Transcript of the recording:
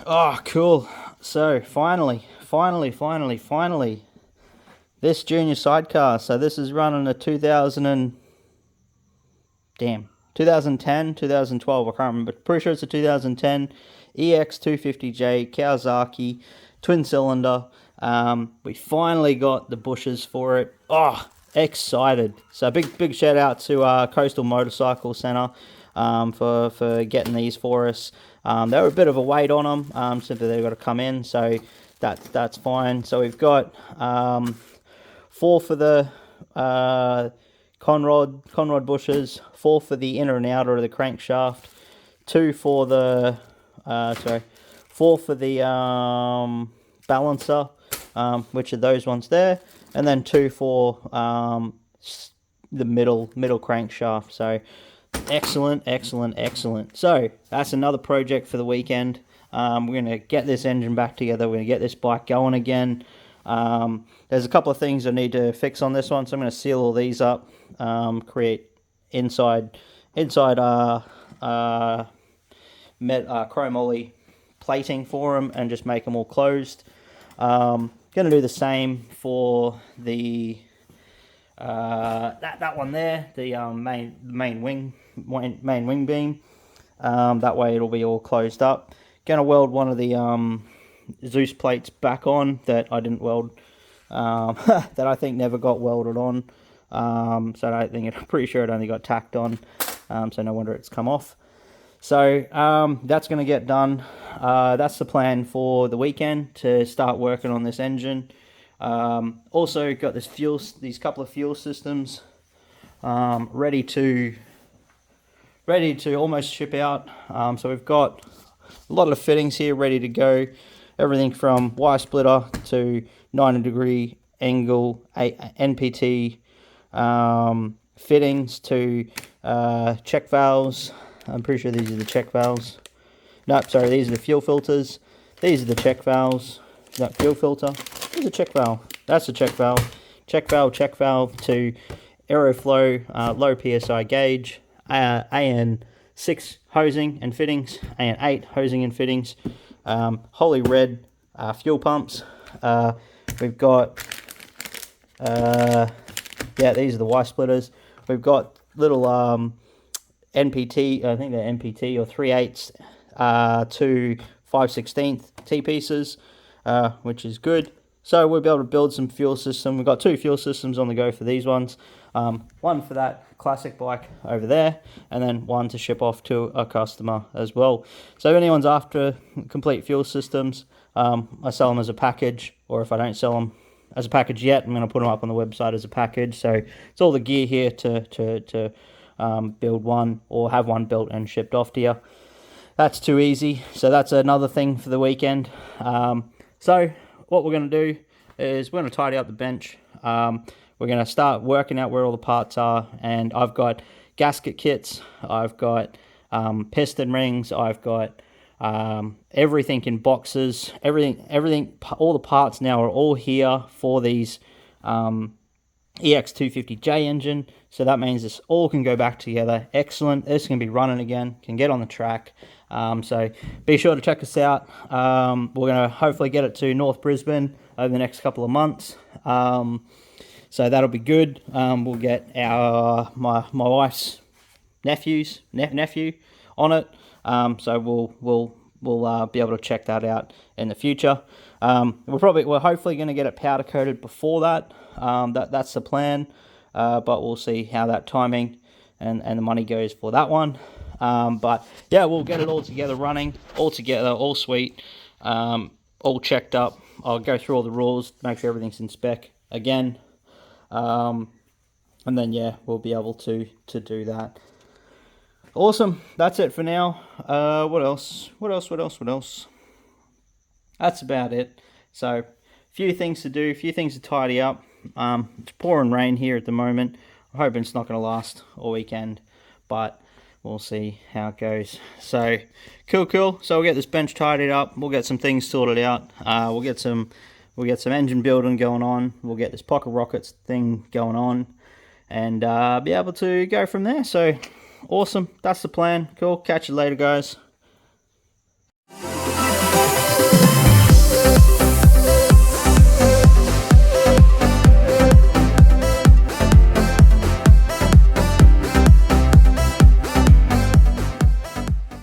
Oh, cool. So finally, this junior sidecar. So this is running a 2010, 2012. I can't remember. Pretty sure it's a 2010 EX250J Kawasaki twin cylinder. We finally got the bushes for it. Oh, excited! So big shout out to Coastal Motorcycle Centre for getting these for us. They were a bit of a wait on them, so they've got to come in. So that's fine. So we've got 4 for the conrod bushes, 4 for the inner and outer of the crankshaft, 2 for the 4 for the balancer, which are those ones there, and then 2 for the middle crankshaft. So excellent. So that's another project for the weekend. We're going to get this engine back together. We're going to get this bike going again. There's a couple of things I need to fix on this one, so I'm going to seal all these up, create inside chrome ollie plating for them, and just make them all closed. Going to do the same for the that one there, the main wing beam. That way it'll be all closed up. Going to weld one of the Zeus plates back on that I didn't weld, that I think never got welded on. So I'm pretty sure it only got tacked on. So no wonder it's come off. So that's going to get done. That's the plan for the weekend, to start working on this engine. Also got these couple of fuel systems ready to almost ship out. So we've got a lot of fittings here ready to go. Everything from wire splitter to 90-degree angle NPT fittings to check valves. I'm pretty sure these are the check valves. No, sorry, these are the fuel filters. These are the check valves. That fuel filter. There's a check valve. That's a check valve. Check valve to Aeroflow low PSI gauge. AN6 hosing and fittings. AN8 hosing and fittings. Holy red fuel pumps. We've got these are the Y splitters. We've got little NPT, I think they're NPT or 3/8 to 5/16 T pieces, which is good. So we'll be able to build some fuel system. We've got 2 fuel systems on the go for these ones. One for that classic bike over there, and then one to ship off to a customer as well. So if anyone's after complete fuel systems, I sell them as a package, or if I don't sell them as a package yet, I'm going to put them up on the website as a package. So it's all the gear here to build one, or have one built and shipped off to you. That's too easy. So that's another thing for the weekend. So what we're going to do is we're going to tidy up the bench. We're going to start working out where all the parts are, and I've got gasket kits, I've got piston rings, I've got everything in boxes, everything, all the parts now are all here for these EX250J engine. So that means this all can go back together. Excellent. This can be running again, can get on the track. So be sure to check us out. We're going to hopefully get it to North Brisbane over the next couple of months. So that'll be good. We'll get my wife's nephew on it. So we'll be able to check that out in the future. We're hopefully going to get it powder coated before that. That's the plan. But we'll see how that timing and the money goes for that one. But yeah, we'll get it all together running, all together, all sweet, all checked up. I'll go through all the rules, make sure everything's in spec again. And then yeah, we'll be able to do that. Awesome. That's it for now. What else? That's about it. So, few things to do, few things to tidy up. It's pouring rain here at the moment. I'm hoping it's not going to last all weekend, but we'll see how it goes. So, cool. So we'll get this bench tidied up. We'll get some things sorted out. We'll get some engine building going on. We'll get this pocket rockets thing going on, and be able to go from there. So, awesome. That's the plan. Cool. Catch you later, guys.